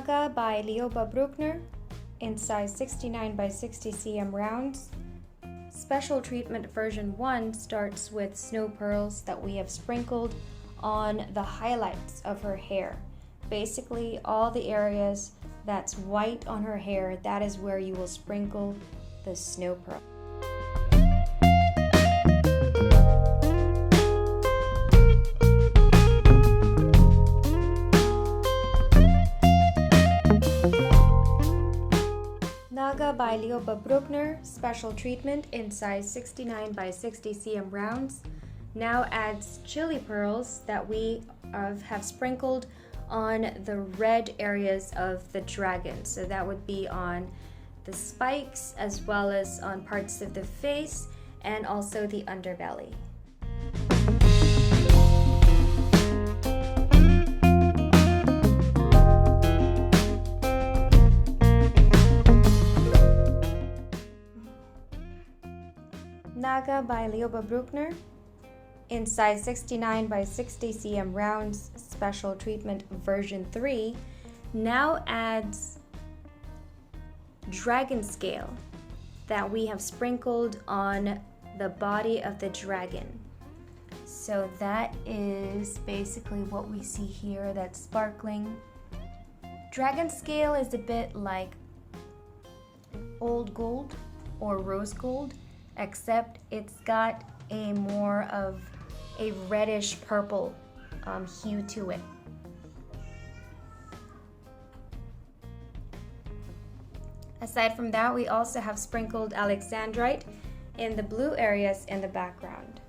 NAGA by Lioba Brückner in size 69 by 60 cm rounds. Special treatment version 1 starts with snow pearls that we have sprinkled on the highlights of her hair. Basically, all the areas that's white on her hair, that is where you will sprinkle the snow pearl. NAGA by Lioba Brückner, special treatment in size 69 by 60 cm rounds, now adds chili pearls that we have sprinkled on the red areas of the dragon. So that would be on the spikes as well as on parts of the face and also the underbelly. NAGA by Lioba Brückner in size 69 by 60 cm rounds, special treatment version 3, now adds dragon scale that we have sprinkled on the body of the dragon. So that is basically what we see here, that's sparkling. Dragon scale is a bit like old gold or rose gold, except it's got a more of a reddish purple hue to it. Aside from that, we also have sprinkled alexandrite in the blue areas in the background.